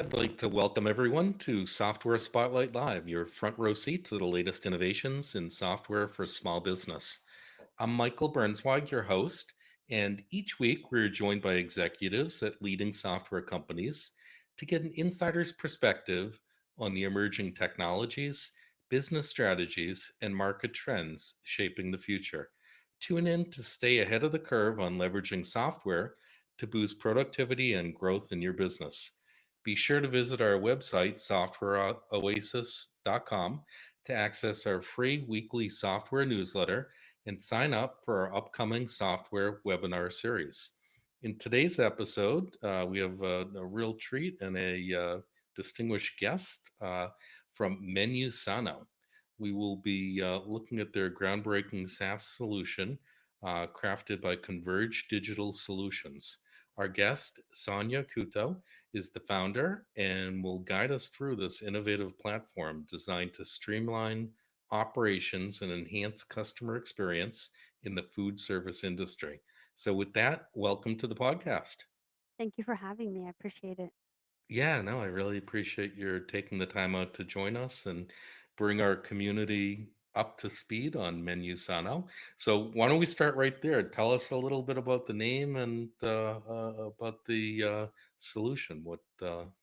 I'd like to welcome everyone to Software Spotlight Live, your front row seat to the latest innovations in software for small business. I'm Michael Burnswag, your host, and each week we're joined by executives at leading software companies to get an insider's perspective on the emerging technologies, business strategies, and market trends shaping the future. Tune in to stay ahead of the curve on leveraging software to boost productivity and growth in your business. Be sure to visit our website, softwareoasis.com, to access our free weekly software newsletter and sign up for our upcoming software webinar series. In today's episode, we have a real treat and a distinguished guest from MenuSano. We will be looking at their groundbreaking SaaS solution crafted by Konverge Digital Solutions. Our guest, Sonia Couto, is the founder and will guide us through this innovative platform designed to streamline operations and enhance customer experience in the food service industry. So, with that, welcome to the podcast. Thank you for having me. I appreciate it. Yeah, no, I really appreciate your taking the time out to join us and bring our community up to speed on MenuSano. So, why don't we start right there? Tell us a little bit about the name and about the solution.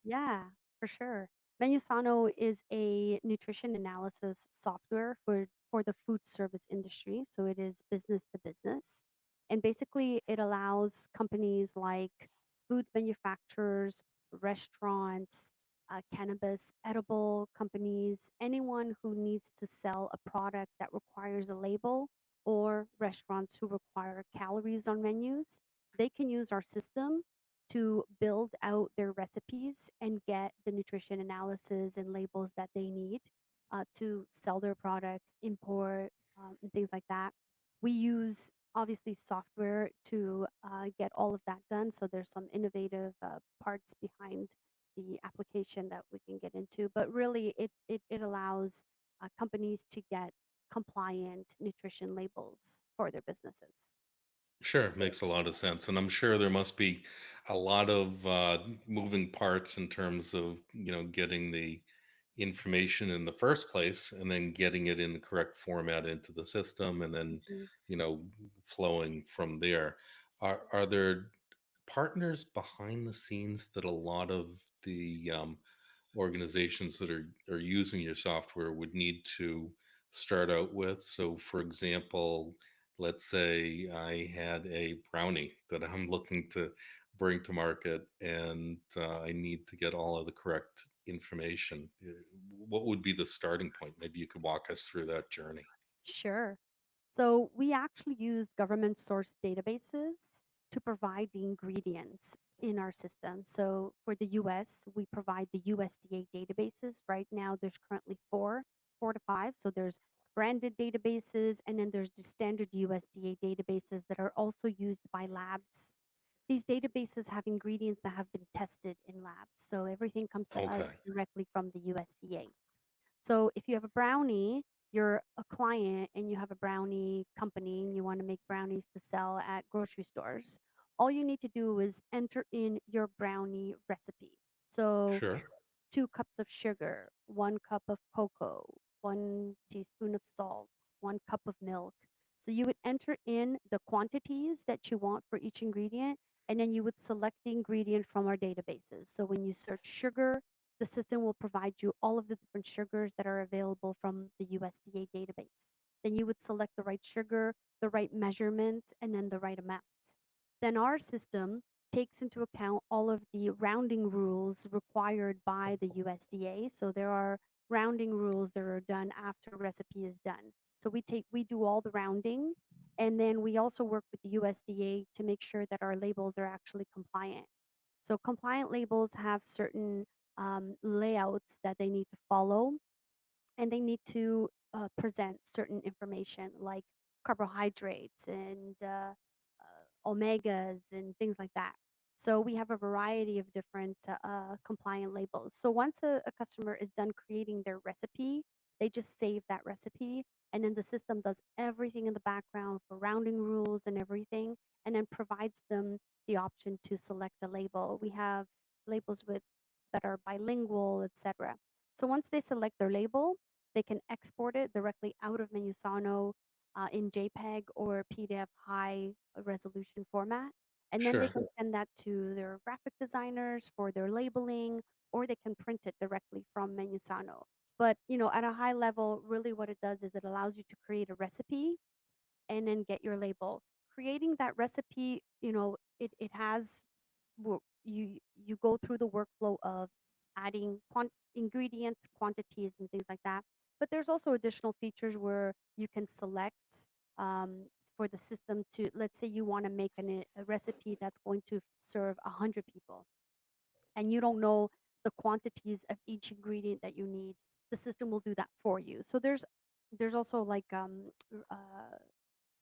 Yeah, for sure. MenuSano is a nutrition analysis software for the food service industry. So it is business to business. And basically, it allows companies like food manufacturers, restaurants, cannabis, edible companies, anyone who needs to sell a product that requires a label, or restaurants who require calories on menus, they can use our system to build out their recipes and get the nutrition analysis and labels that they need to sell their products, import, and things like that. We use obviously software to get all of that done. So there's some innovative parts behind the application that we can get into. But really, it allows companies to get compliant nutrition labels for their businesses. Sure, makes a lot of sense. And I'm sure there must be a lot of moving parts in terms of, getting the information in the first place and then getting it in the correct format into the system and then, Mhm. you know, flowing from there. Are there partners behind the scenes that a lot of the organizations that are using your software would need to start out with? So, for example, let's say I had a brownie that I'm looking to bring to market and I need to get all of the correct information. What would be the starting point? Maybe you could walk us through that journey. Sure. So we actually use government source databases to provide the ingredients in our system. So for the US, we provide the USDA databases. Right now, there's currently four to five. So there's branded databases, and then there's the standard USDA databases that are also used by labs. These databases have ingredients that have been tested in labs. So everything comes to us Okay. directly from the USDA. So if you have a brownie, you're a client and you have a brownie company and you want to make brownies to sell at grocery stores, all you need to do is enter in your brownie recipe. So Sure. 2 cups of sugar, 1 cup of cocoa, 1 teaspoon of salt, 1 cup of milk. So you would enter in the quantities that you want for each ingredient, and then you would select the ingredient from our databases. So when you search sugar, the system will provide you all of the different sugars that are available from the USDA database. Then you would select the right sugar, the right measurement, and then the right amount. Then our system takes into account all of the rounding rules required by the USDA. So there are rounding rules that are done after a recipe is done. So we do all the rounding, and then we also work with the USDA to make sure that our labels are actually compliant. So compliant labels have certain layouts that they need to follow, and they need to present certain information like carbohydrates and omegas and things like that. So we have a variety of different compliant labels. So once a customer is done creating their recipe, they just save that recipe, and then the system does everything in the background for rounding rules and everything, and then provides them the option to select a label. We have labels with that are bilingual, etc. So once they select their label, they can export it directly out of MenuSano in JPEG or PDF high resolution format. And then they Sure. can send that to their graphic designers for their labeling, or they can print it directly from MenuSano. But at a high level, really what it does is it allows you to create a recipe and then get your label. Creating that recipe, it has you go through the workflow of adding ingredients, quantities, and things like that. But there's also additional features where you can select um, for the system to, let's say you want to make a recipe that's going to serve 100 people, and you don't know the quantities of each ingredient that you need. The system will do that for you. So there's also like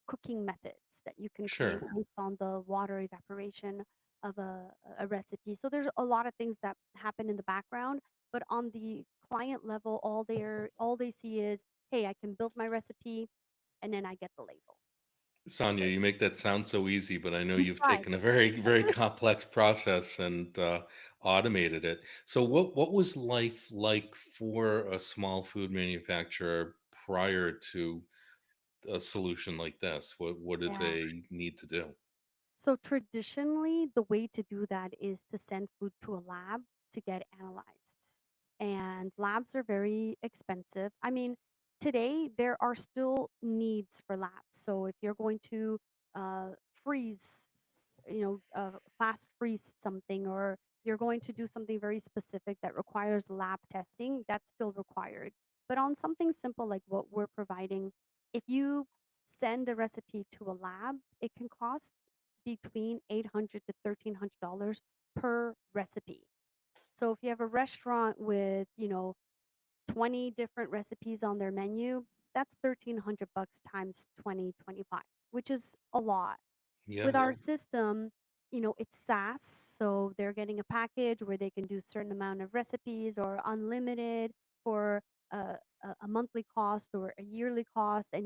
cooking methods that you can create Sure. based on the water evaporation of a recipe. So there's a lot of things that happen in the background, but on the client level, all they see is, hey, I can build my recipe, and then I get the label. Sonia, So you make that sound so easy, but I know we you've try. taken a very, very complex process and automated it. So, what was life like for a small food manufacturer prior to a solution like this? What did Yeah. they need to do? So traditionally, the way to do that is to send food to a lab to get analyzed. And labs are very expensive. I mean, today there are still needs for labs. So if you're going to uh, freeze, fast freeze something, or you're going to do something very specific that requires lab testing, that's still required. But on something simple like what we're providing, if you send a recipe to a lab, it can cost between 800 to $1,300 per recipe. So if you have a restaurant with, 20 different recipes on their menu, that's 1,300 bucks times 2025, which is a lot. Yeah. With our system, it's SaaS, so they're getting a package where they can do a certain amount of recipes or unlimited for a monthly cost or a yearly cost, and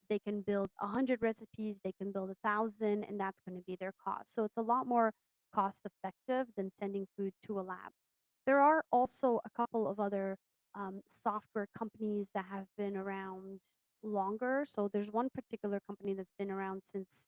they can build 100 recipes, they can build 1,000, and that's going to be their cost. So it's a lot more cost effective than sending food to a lab. There are also a couple of other software companies that have been around longer. So there's one particular company that's been around since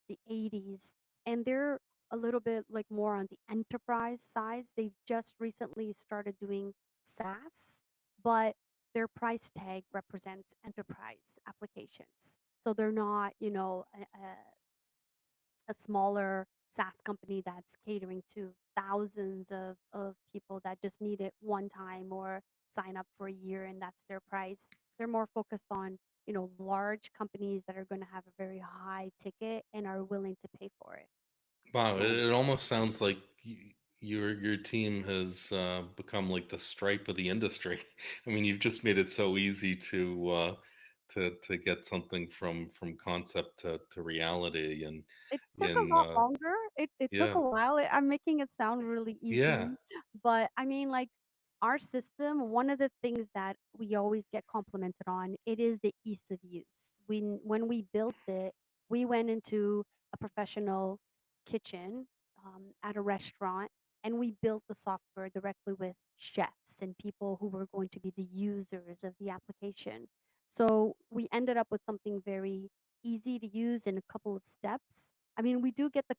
the 80s, and they're a little bit like more on the enterprise size. They've just recently started doing SaaS, but their price tag represents enterprise applications. So they're not, a smaller SaaS company that's catering to thousands of people that just need it one time or sign up for a year and that's their price. They're more focused on, large companies that are going to have a very high ticket and are willing to pay for it. Wow, it almost sounds like your team has become like the Stripe of the industry. I mean, you've just made it so easy to get something from concept to reality, and It took a in lot longer. It took yeah, a while. I'm making it sound really yeah, easy, but I mean, like our system, one of the things that we always get complimented on, it is the ease of use. When we built it, we went into a professional kitchen at a restaurant, and we built the software directly with chefs and people who were going to be the users of the application. So we ended up with something very easy to use in a couple of steps. I mean, we do get the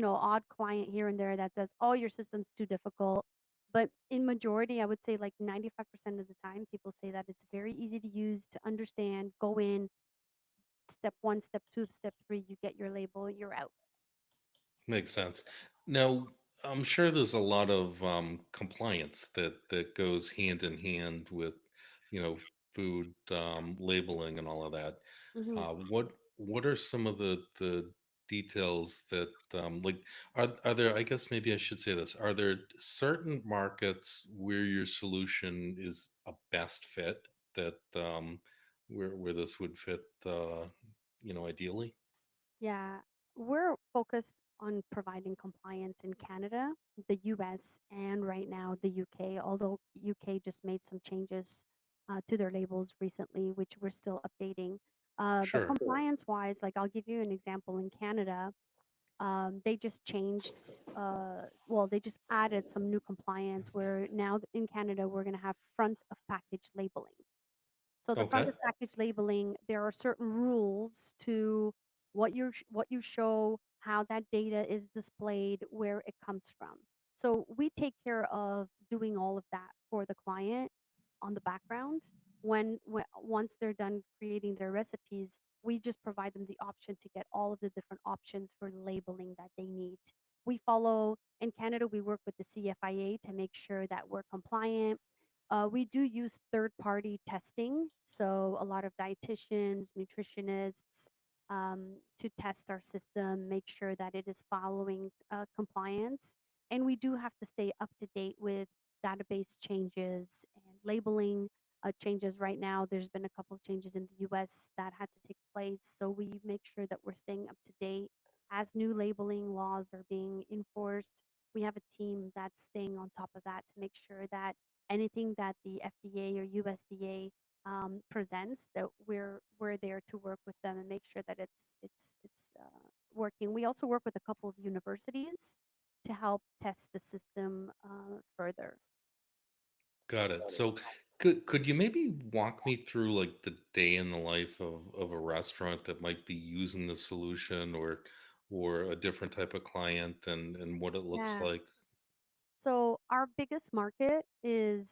odd client here and there that says, "Oh, your system's too difficult." But in majority, I would say like 95% of the time, people say that it's very easy to use, to understand, go in, step one, step two, step three, you get your label, you're out. makes sense. Now, I'm sure there's a lot of compliance that goes hand in hand with, you know, food labeling and all of that. Hmm. What are some of the details that like are there, I guess maybe I should say this, are there certain markets where your solution is a best fit that where this would fit ideally? Yeah, we're focused on providing compliance in Canada, the US, and right now the UK, although UK just made some changes to their labels recently, which we're still updating. But Sure. compliance wise, like I'll give you an example in Canada. They just changed, well, they just added some new compliance where now in Canada we're going to have front of package labeling. So the front Okay. of package labeling, there are certain rules to what you show, how that data is displayed, where it comes from. So we take care of doing all of that for the client on the background. When once they're done creating their recipes, we just provide them the option to get all of the different options for labeling that they need. We follow in Canada, we work with the CFIA to make sure that we're compliant. We do use third party testing. So, a lot of dietitians, nutritionists to test our system, make sure that it is following compliance. And we do have to stay up to date with database changes and labeling changes right now. There's been a couple of changes in the US that had to take place. So, we make sure that we're staying up to date as new labeling laws are being enforced. We have a team that's staying on top of that to make sure that anything that the FDA or USDA presents, that we're there to work with them and make sure that it's working. We also work with a couple of universities to help test the system further. Got it. So could you maybe walk me through like the day in the life of a restaurant that might be using the solution or a different type of client and what it looks Yeah. like? So our biggest market is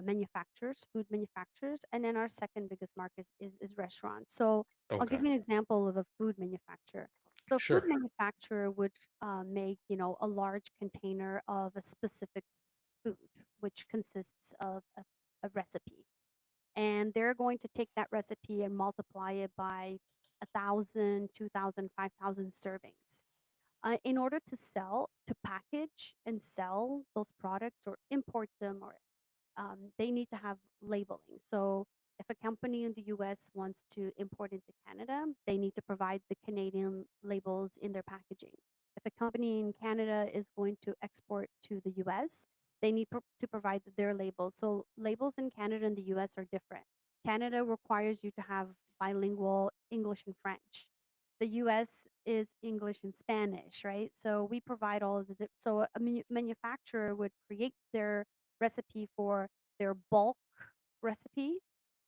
manufacturers, food manufacturers, and then our second biggest market is restaurants. So I'll Okay. give you an example of a food manufacturer. So a food Sure. manufacturer would make, a large container of a specific food, which consists of a recipe, and they're going to take that recipe and multiply it by 1,000, 2,000, 5,000 servings in order to sell, to package and sell those products or import them, or they need to have labeling. So if a company in the US wants to import into Canada, they need to provide the Canadian labels in their packaging. If a company in Canada is going to export to the US, they need to provide their labels. So labels in Canada and the US are different. Canada requires you to have bilingual English and French. The US is English and Spanish, right? So we provide all of the, so a manufacturer would create their recipe for their bulk recipe,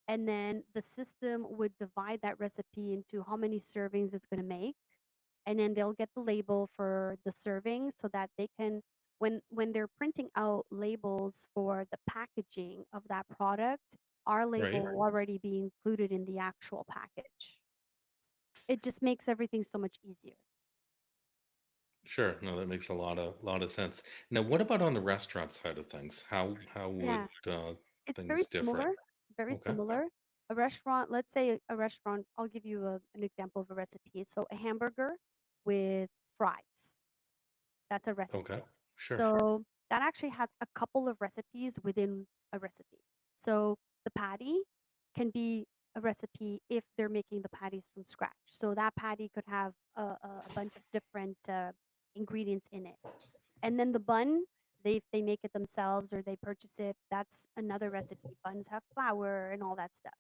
and then the system would divide that recipe into how many servings it's going to make, and then they'll get the label for the serving so that they can, when they're printing out labels for the packaging of that product, our label Right. will already be included in the actual package. It just makes everything so much easier. Sure. No, that makes a lot of sense. Now, what about on the restaurant side of things? How would Yeah, it's very things differ? similar, very Okay. similar. A restaurant, let's say a restaurant, I'll give you an example of a recipe. So a hamburger with fries, that's a Okay. recipe. Sure. So that actually has a couple of recipes within a recipe. So the patty can be a recipe if they're making the patties from scratch. So that patty could have a bunch of different ingredients in it. And then the bun, if they make it themselves or they purchase it, that's another recipe. Buns have flour and all that stuff.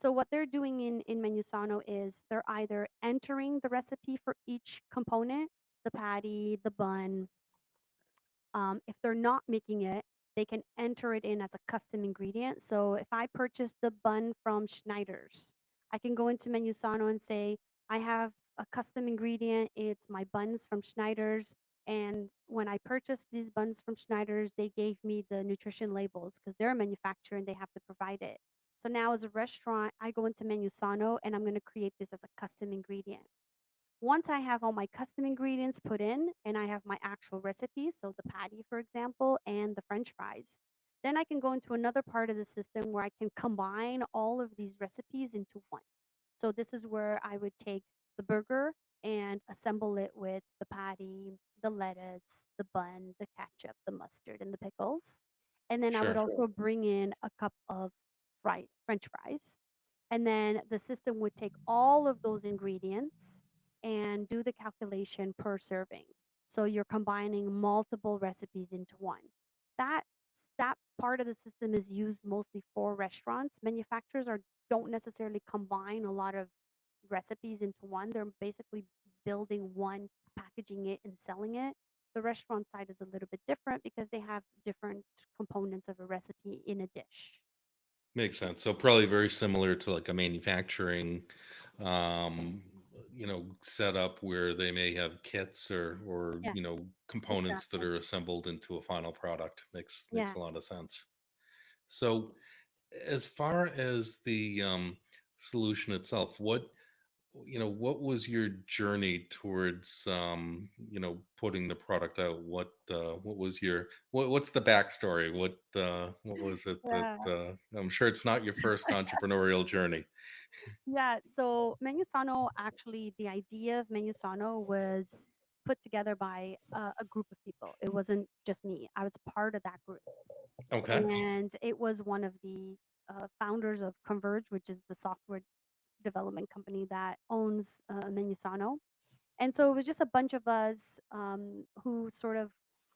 So what they're doing in MenuSano is they're either entering the recipe for each component, the patty, the bun. If they're not making it, they can enter it in as a custom ingredient. So if I purchase the bun from Schneider's, I can go into MenuSano and say, I have a custom ingredient. It's my buns from Schneider's. And when I purchased these buns from Schneider's, they gave me the nutrition labels because they're a manufacturer and they have to provide it. So now as a restaurant, I go into MenuSano and I'm going to create this as a custom ingredient. Once I have all my custom ingredients put in and I have my actual recipe, so the patty, for example, and the french fries, then I can go into another part of the system where I can combine all of these recipes into one. So this is where I would take the burger and assemble it with the patty, the lettuce, the bun, the ketchup, the mustard, and the pickles. And then I would Sure. also bring in a cup of french fries. And then the system would take all of those ingredients and do the calculation per serving. So you're combining multiple recipes into one. That that part of the system is used mostly for restaurants. Manufacturers are don't necessarily combine a lot of recipes into one. They're basically building one packaging it and selling it. The restaurant side is a little bit different because they have different components of a recipe in a dish. Makes sense. So probably very similar to like a manufacturing, um, setup where they may have kits or Yeah, components that exactly. are assembled into a final product. Makes Yeah. a lot of sense. So as far as the solution itself, what was your journey towards putting the product out? What was what's the backstory? What was it that Yeah. I'm sure it's not your first entrepreneurial journey. Yeah. So MenuSano, actually, the idea of MenuSano was put together by a group of people. It wasn't just me. I was part of that group. Okay, And it was one of the founders of Converge, which is the software development company that owns MenuSano. And so it was just a bunch of us who sort of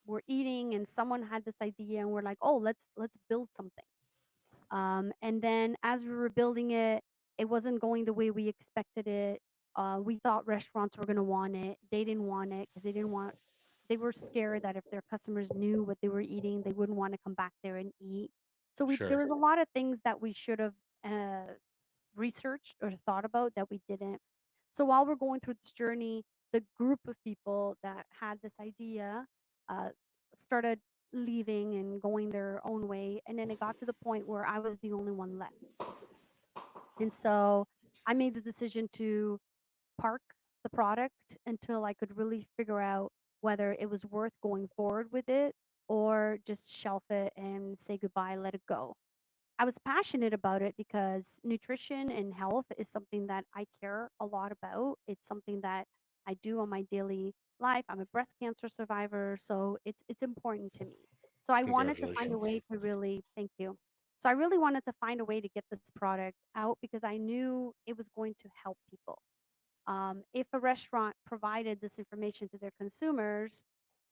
were eating, and someone had this idea, and we're like, oh, let's build something. And then as we were building it, it wasn't going the way we expected it. We thought restaurants were going to want it. They didn't want it because they were scared that if their customers knew what they were eating, they wouldn't want to come back there and eat. So there sure. was a lot of things that we should have researched or thought about that we didn't. So while we're going through this journey, the group of people that had this idea uh, started leaving and going their own way. And then it got to the point where I was the only one left. And so I made the decision to park the product until I could really figure out whether it was worth going forward with it or just shelf it and say goodbye, let it go. I was passionate about it because nutrition and health is something that I care a lot about. It's something that I do on my daily life. I'm a breast cancer survivor, so it's important to me. So I wanted to find a Congratulations. way to really thank you. So I really wanted to find a way to get this product out because I knew it was going to help people. If a restaurant provided this information to their consumers,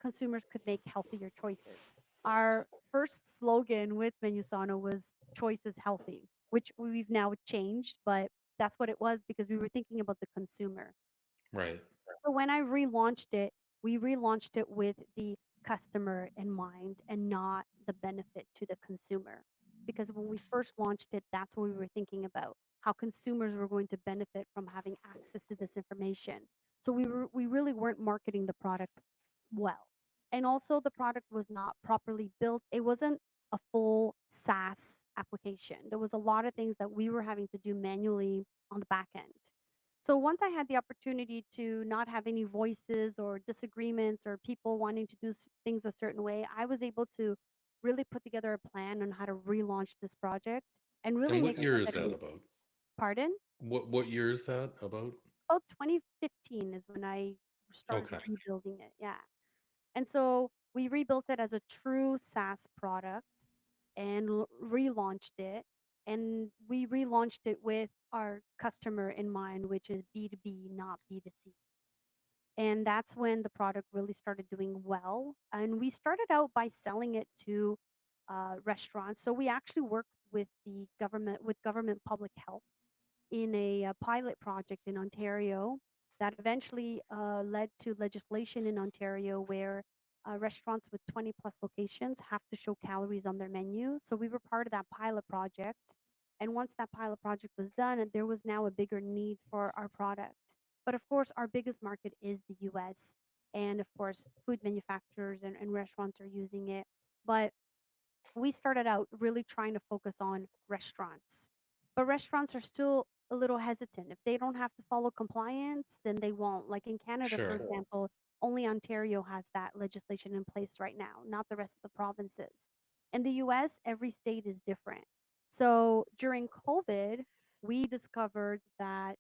consumers could make healthier choices. Our first slogan with Menusano was "Choice is healthy," which we've now changed, but that's what it was because we were thinking about the consumer. Right. So when I relaunched it, we relaunched it with the customer in mind and not the benefit to the consumer. Because when we first launched it, that's what we were thinking about, how consumers were going to benefit from having access to this information. So we really weren't marketing the product well. And also the product was not properly built. It wasn't a full SaaS application. There was a lot of things that we were having to do manually on the back end. So once I had the opportunity to not have any voices or disagreements or people wanting to do things a certain way, I was able to really put together a plan on how to relaunch this project and really And make what year sure is that it that was, about? pardon, What year is that about? about 2015 is when I started Okay. rebuilding it. Yeah. And so we rebuilt it as a true SaaS product and relaunched it. And we relaunched it with our customer in mind, which is B2B, not B2C. And that's when the product really started doing well. And we started out by selling it to restaurants. So we actually worked with the government, with government public health in a pilot project in Ontario that eventually led to legislation in Ontario where restaurants with 20 plus locations have to show calories on their menu. So we were part of that pilot project. And once that pilot project was done, there was now a bigger need for our product. But of course, our biggest market is the US. And of course, food manufacturers and restaurants are using it. But we started out really trying to focus on restaurants. But restaurants are still a little hesitant. If they don't have to follow compliance, then they won't. Like in Canada, for Sure. example, only Ontario has that legislation in place right now, not the rest of the provinces. In the US, every state is different. So during COVID, we discovered that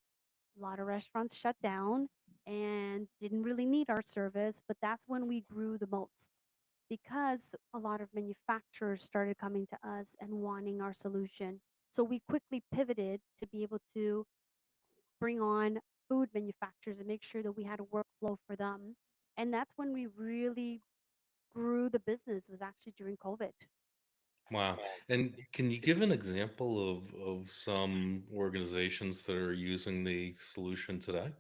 a lot of restaurants shut down and didn't really need our service, but that's when we grew the most because a lot of manufacturers started coming to us and wanting our solution. So we quickly pivoted to be able to bring on food manufacturers and make sure that we had a workflow for them. And that's when we really grew the business was actually during COVID. Wow. And can you give an example of some organizations that are using the solution today?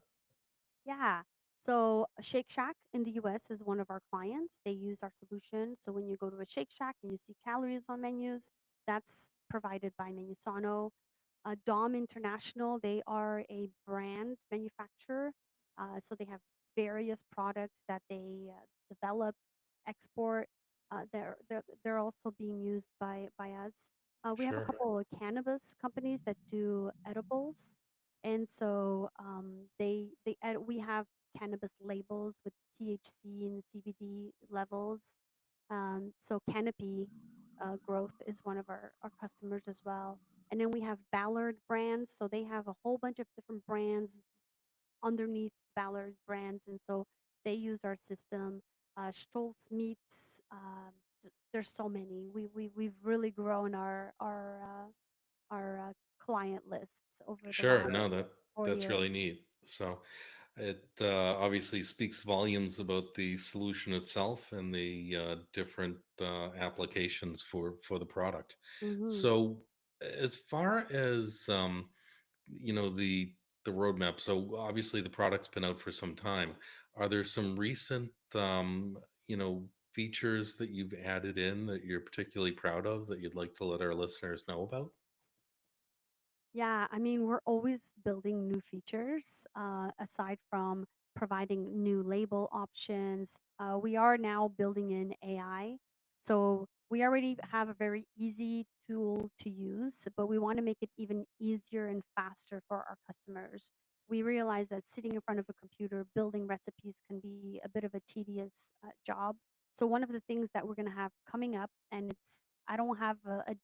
Yeah. So Shake Shack in the US is one of our clients. They use our solution. So when you go to a Shake Shack and you see calories on menus, that's provided by MenuSano. Dom International, they are a brand manufacturer. So they have various products that they develop, export. They're also being used by us. We have a Sure. couple of cannabis companies that do edibles, and so we have cannabis labels with THC and CBD levels. So Canopy Growth is one of our customers as well. And then we have Ballard brands. So they have a whole bunch of different brands underneath Ballard brands. And so they use our system. Stoltz Meats, there's so many. We've really grown our client lists over the Sure. last No, 4 years. that's really neat. So it obviously speaks volumes about the solution itself and the different applications for the product. Hmm. So as far as the roadmap. So obviously the product's been out for some time. Are there some recent features that you've added in that you're particularly proud of that you'd like to let our listeners know about? Yeah, I mean, we're always building new features aside from providing new label options. We are now building in AI. So we already have a very easy tool to use, but we want to make it even easier and faster for our customers. We realize that sitting in front of a computer building recipes can be a bit of a tedious job. So one of the things that we're going to have coming up, and I don't have a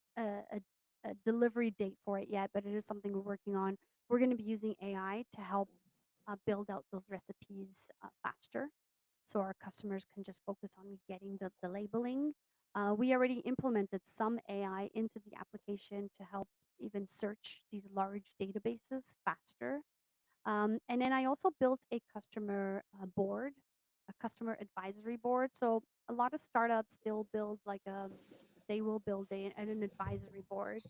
delivery date for it yet, but it is something we're working on. We're going to be using AI to help build out those recipes faster so our customers can just focus on getting the labeling. We already implemented some AI into the application to help even search these large databases faster. And then I also built a customer board, a customer advisory board. So a lot of startups, they will build an advisory board,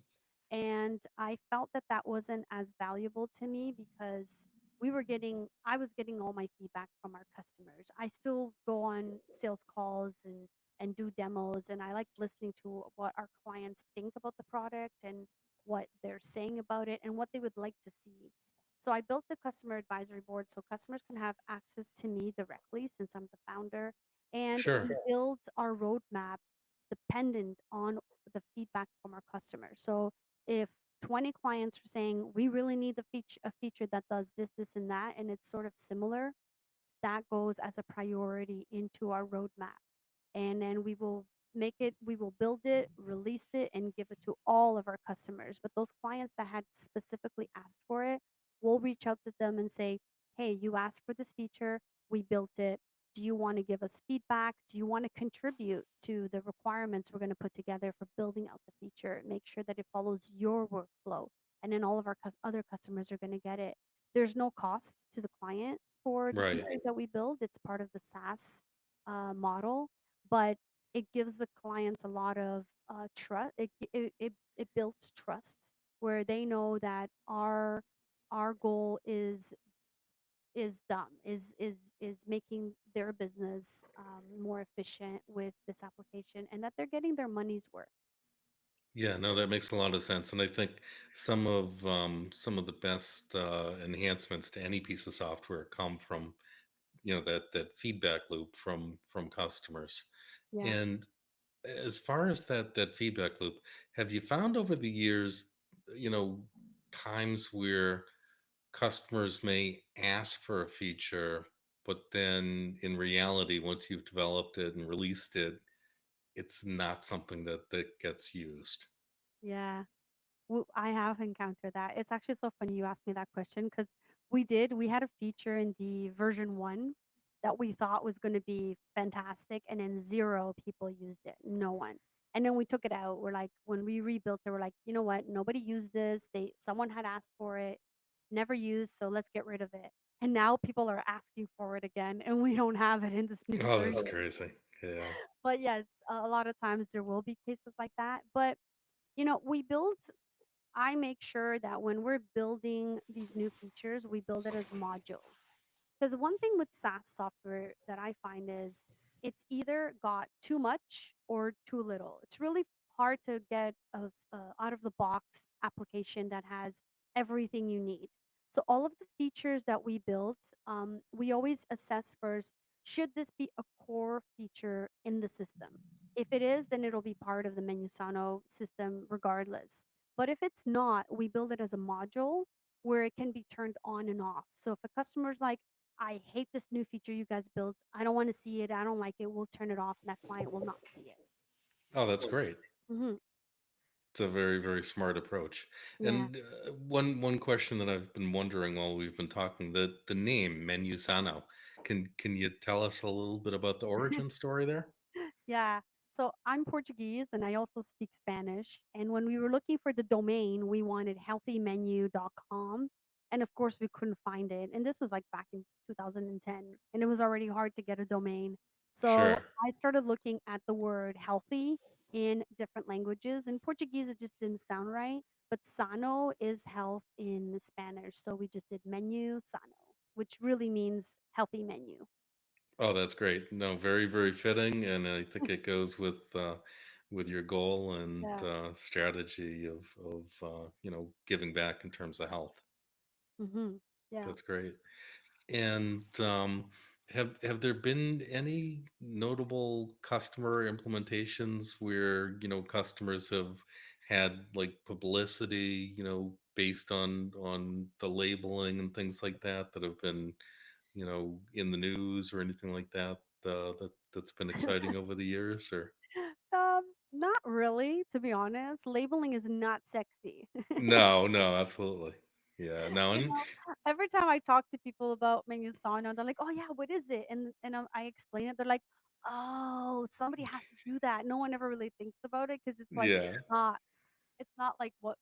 and I felt that that wasn't as valuable to me because I was getting all my feedback from our customers. I still go on sales calls and do demos, and I like listening to what our clients think about the product and what they're saying about it and what they would like to see. So I built the customer advisory board so customers can have access to me directly since I'm the founder, and we Sure. build our roadmap dependent on the feedback from our customers. So if 20 clients are saying we really need a feature that does this, this, and that, and it's sort of similar, that goes as a priority into our roadmap. And then we will build it, release it, and give it to all of our customers. But those clients that had specifically asked for it, we'll reach out to them and say, hey, you asked for this feature, we built it. Do you want to give us feedback? Do you want to contribute to the requirements we're going to put together for building out the feature? Make sure that it follows your workflow. And then all of our other customers are going to get it. There's no cost to the client for the Right. features that we build. It's part of the SaaS model, but it gives the clients a lot of trust. It builds trust where they know that our goal is done is making their business more efficient with this application and that they're getting their money's worth. Yeah, no, that makes a lot of sense. And I think some of the best enhancements to any piece of software come from, that feedback loop from customers. Yeah. And as far as that feedback loop, have you found over the years, you know, times where customers may ask for a feature, but then in reality, once you've developed it and released it, it's not something that gets used? Yeah. I have encountered that. It's actually so funny you asked me that question because we had a feature in the version one that we thought was going to be fantastic, and then zero people used it. No one. And then we took it out. We're like, when we rebuilt it, we're like, you know what? Nobody used this. Someone had asked for it, never used, so let's get rid of it. And now people are asking for it again, and we don't have it in this new Oh, that's version. crazy. Yeah. But yes, a lot of times there will be cases like that. But we build I make sure that when we're building these new features, we build it as modules. Because one thing with SaaS software that I find is it's either got too much or too little. It's really hard to get out of the box application that has everything you need. So all of the features that we built, we always assess first, should this be a core feature in the system? If it is, then it'll be part of the MenuSano system regardless. But if it's not, we build it as a module where it can be turned on and off. So if a customer's like, I hate this new feature you guys built. I don't want to see it. I don't like it. We'll turn it off, and that client will not see it. Oh, that's great. Hmm. It's a very, very smart approach. Yeah. And one question that I've been wondering while we've been talking, the name MenuSano, can you tell us a little bit about the origin story there? Yeah. So I'm Portuguese and I also speak Spanish. And when we were looking for the domain, we wanted healthymenu.com. And of course, we couldn't find it. And this was like back in 2010. And it was already hard to get a domain. So Sure. I started looking at the word healthy in different languages. In Portuguese, it just didn't sound right. But sano is health in Spanish. So we just did menu sano, which really means healthy menu. Oh, that's great. No, very, very fitting, and I think it goes with your goal and Yeah. strategy of giving back in terms of health. Hmm. Yeah. That's great. And have there been any notable customer implementations where, customers have had like publicity, based on the labeling and things like that that have been, in the news or anything like that, that's been exciting over the years or Not really, to be honest. Labeling is not sexy. no, no, absolutely. Yeah, no, You and know, every time I talk to people about MenuSano, they're like, "Oh yeah, what is it?" And I explain it. They're like, "Oh, somebody has to do that." No one ever really thinks about it because it's like yeah, it's not like what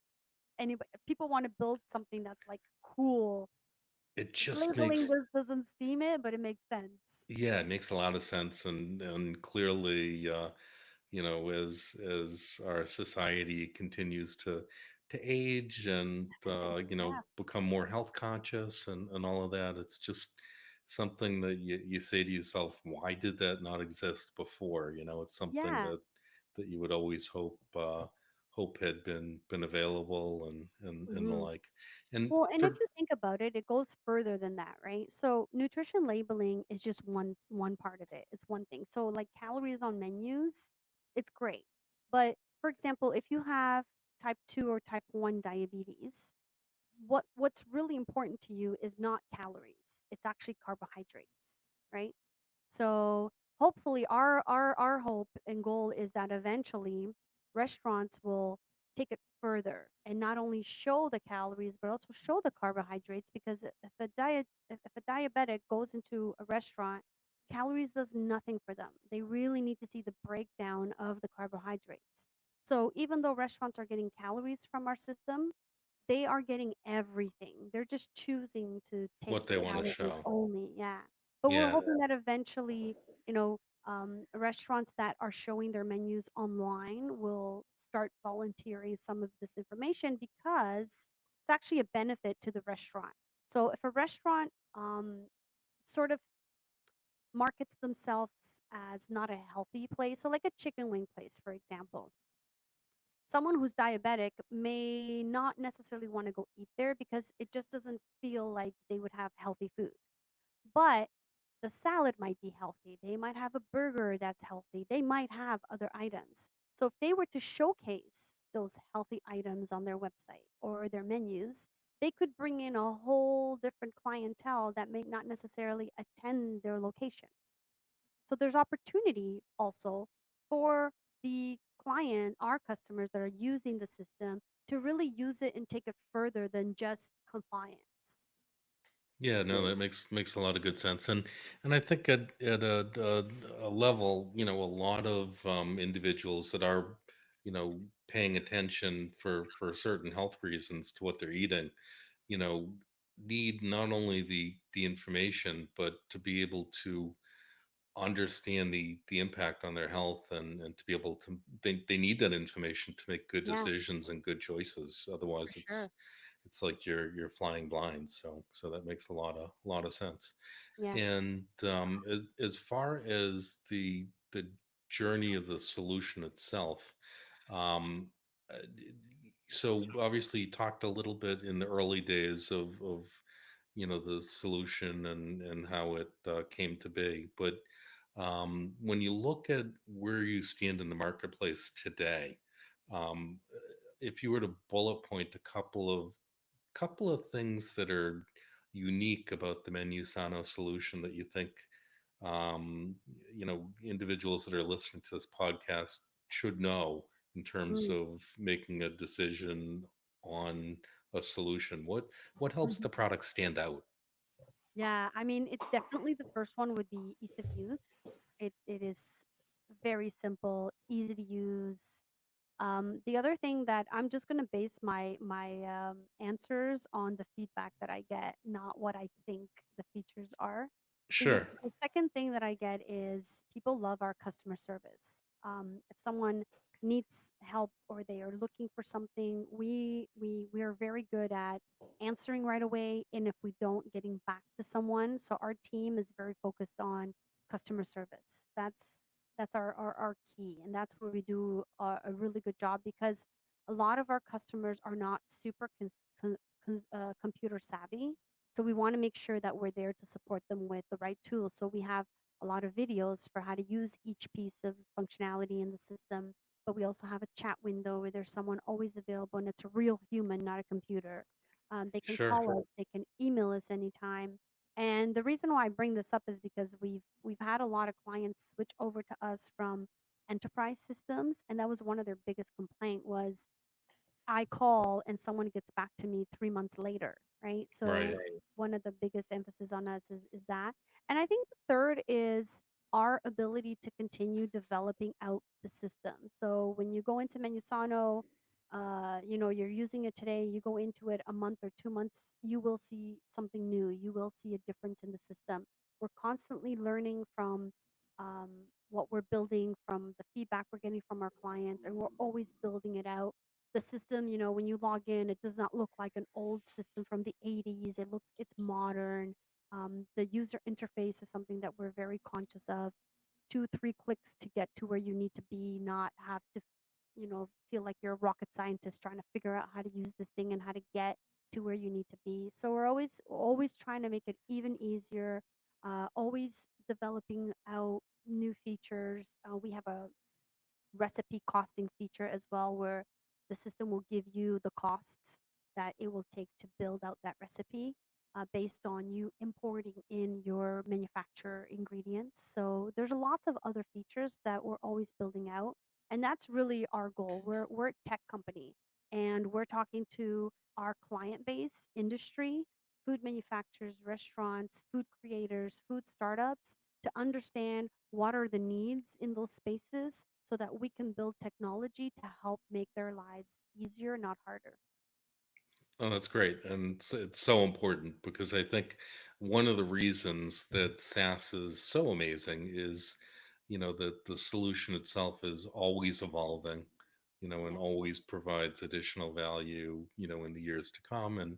anybody people want to build something that's like cool. it just Labeling makes doesn't seem it, but it makes sense. yeah, it makes a lot of sense and clearly as our society continues to age and Yeah, become more health conscious and all of that, it's just something that you say to yourself, why did that not exist before? It's something yeah. that you would always hope had been available and the Mhm. like. And Well, and if for you think about it, it goes further than that, right? So nutrition labeling is just one part of it. It's one thing. So like calories on menus, it's great. But for example, if you have type 2 or type 1 diabetes, what's really important to you is not calories. It's actually carbohydrates, right? So hopefully our hope and goal is that eventually restaurants will take it further and not only show the calories but also show the carbohydrates because if a diabetic goes into a restaurant, calories does nothing for them. They really need to see the breakdown of the carbohydrates. So even though restaurants are getting calories from our system, they are getting everything. They're just choosing to take what the they want to calories show. only. Yeah. But we're Yeah, hoping that eventually, you know, restaurants that are showing their menus online will start volunteering some of this information because it's actually a benefit to the restaurant. So if a restaurant sort of markets themselves as not a healthy place, so like a chicken wing place, for example, someone who's diabetic may not necessarily want to go eat there because it just doesn't feel like they would have healthy food. But the salad might be healthy. They might have a burger that's healthy. They might have other items. So if they were to showcase those healthy items on their website or their menus, they could bring in a whole different clientele that may not necessarily attend their location. So there's opportunity also for the client, our customers that are using the system to really use it and take it further than just compliance. yeah, no, that makes a lot of good sense, and I think at a level, a lot of individuals that are, paying attention for certain health reasons to what they're eating, you know, need not only the information, but to be able to understand the impact on their health and to be able to they need that information to make good Yeah, decisions and good choices. for Otherwise, sure. it's like you're flying blind. So that makes a lot of sense. Yeah. And as far as the journey of the solution itself, um, uh, so obviously you talked a little bit in the early days of the solution and how it came to be. But when you look at where you stand in the marketplace today, um, if you were to bullet point a couple of things that are unique about the MenuSano solution that you think um, individuals that are listening to this podcast should know in terms Mm. of making a decision on a solution, what helps Mhm. the product stand out? Yeah, I mean, it's definitely the first one would be ease of use. It is very simple, easy to use. The other thing that I'm just going to base my answers on the feedback that I get, not what I think the features are. Sure. The second thing that I get is people love our customer service. If someone needs help or they are looking for something, we are very good at answering right away, and if we don't, getting back to someone. So our team is very focused on customer service. That's our key, and that's where we do a really good job because a lot of our customers are not super computer savvy, so we want to make sure that we're there to support them with the right tools. So we have a lot of videos for how to use each piece of functionality in the system, but we also have a chat window where there's someone always available, and it's a real human, not a computer. They can Sure. call us, they can email us anytime. And the reason why I bring this up is because we've had a lot of clients switch over to us from enterprise systems, and that was one of their biggest complaint was I call and someone gets back to me 3 months later, right? So Right. one of the biggest emphasis on us is that. And I think the third is our ability to continue developing out the system. So when you go into Menusano, you're using it today, you go into it a month or 2 months, you will see something new. You will see a difference in the system. We're constantly learning from um, what we're building, from the feedback we're getting from our clients, and we're always building it out. The system, when you log in, it does not look like an old system from the 80s. It's modern. The user interface is something that we're very conscious of. 2, 3 clicks to get to where you need to be, not have to, feel like you're a rocket scientist trying to figure out how to use this thing and how to get to where you need to be. So we're always trying to make it even easier, always developing out new features. We have a recipe costing feature as well, where the system will give you the costs that it will take to build out that recipe based on you importing in your manufacturer ingredients. So there's lots of other features that we're always building out, and that's really our goal. We're a tech company, and we're talking to our client base, industry, food manufacturers, restaurants, food creators, food startups, to understand what are the needs in those spaces so that we can build technology to help make their lives easier, not harder. Oh, that's great. And it's so important because I think one of the reasons that SaaS is so amazing is, that the solution itself is always evolving, and Yeah, always provides additional value, in the years to come. And,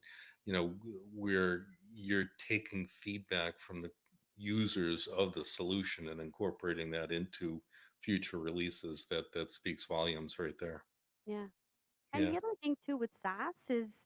where you're taking feedback from the users of the solution and incorporating that into future releases, that speaks volumes right there. yeah. And Yeah. the other thing too with SaaS is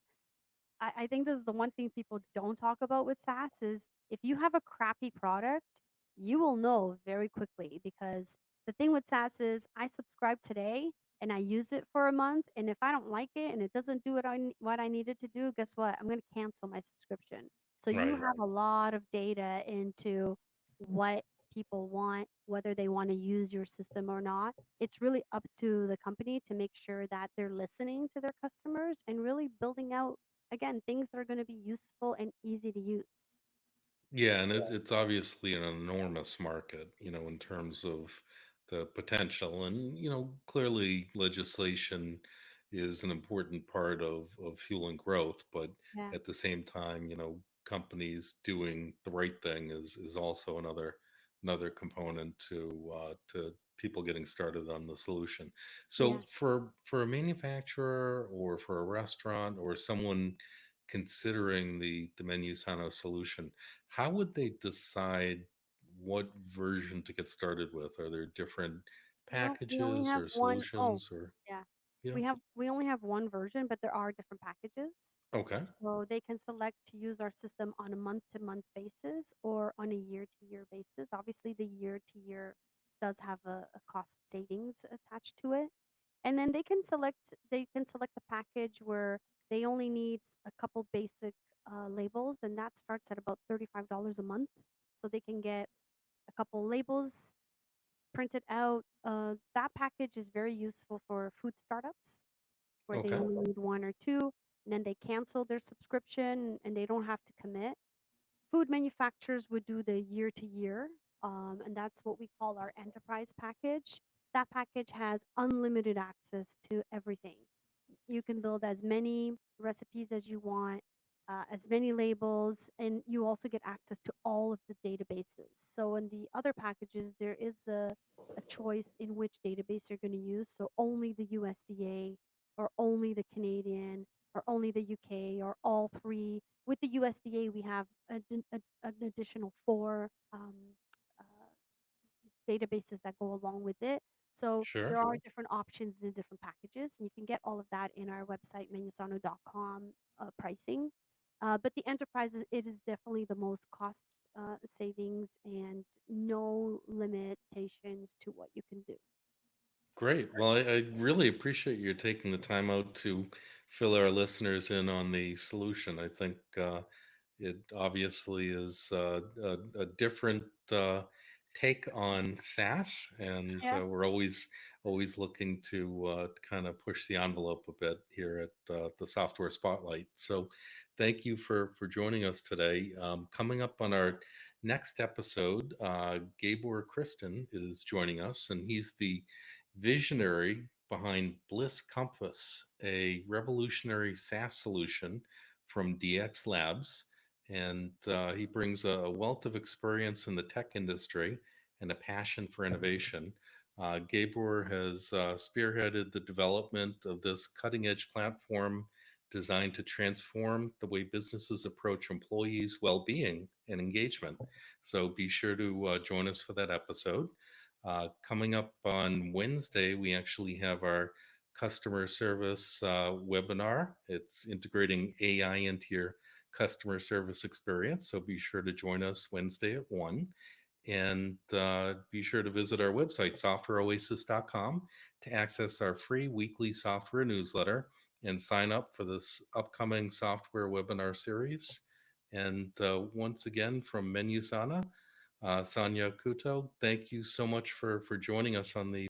I think this is the one thing people don't talk about with SaaS is if you have a crappy product, you will know very quickly because the thing with SaaS is I subscribe today and I use it for a month, and if I don't like it and it doesn't do what I needed to do, guess what? I'm going to cancel my subscription. So you Right. have a lot of data into what people want, whether they want to use your system or not. It's really up to the company to make sure that they're listening to their customers and really building out, again, things that are going to be useful and easy to use. Yeah, and it's obviously an enormous market, in terms of the potential. And, clearly legislation is an important part of fueling growth, but Yeah. at the same time, companies doing the right thing is also another component to people getting started on the solution. So Yeah. for a manufacturer or for a restaurant or someone considering the MenuSano solution, how would they decide what version to get started with? Are there different No, we only packages have or one. Oh, solutions or yeah. yeah? We only have one version, but there are different packages. Okay. So they can select to use our system on a month-to-month basis or on a year-to-year basis. Obviously, the year-to-year does have a cost savings attached to it. And then they can select a package where they only need a couple basic labels, and that starts at about $35 a month. So they can get a couple labels printed out. That package is very useful for food startups where they Okay. only need one or two, and then they cancel their subscription and they don't have to commit. Food manufacturers would do the year to year, and that's what we call our enterprise package. That package has unlimited access to everything. You can build as many recipes as you want, as many labels, and you also get access to all of the databases. So in the other packages, there is a choice in which database you're going to use. So only the USDA, or only the Canadian, or only the UK, or all three. With the USDA, we have an additional four uh, databases that go along with it. So there Sure. are different options in different packages, and you can get all of that in our website, menusano.com pricing. But the enterprise, it is definitely the most cost savings and no limitations to what you can do. Great. Well, I really appreciate you taking the time out to fill our listeners in on the solution. I think it obviously is a different take on SaaS, and Yeah. we're always looking to kind of push the envelope a bit here at the Software Spotlight. So, thank you for joining us today. Coming up on our next episode, Gabor Kristen is joining us, and he's the visionary behind Bliss Compass, a revolutionary SaaS solution from DX Labs. And he brings a wealth of experience in the tech industry and a passion for innovation. Gabor has spearheaded the development of this cutting edge platform designed to transform the way businesses approach employees' well being and engagement. So be sure to join us for that episode. Coming up on Wednesday, we actually have our customer service webinar. It's integrating AI into your customer service experience. So be sure to join us Wednesday at 1. And be sure to visit our website, softwareoasis.com, to access our free weekly software newsletter and sign up for this upcoming software webinar series. And once again, from MenuSana, Sonia Couto, thank you so much for joining us on the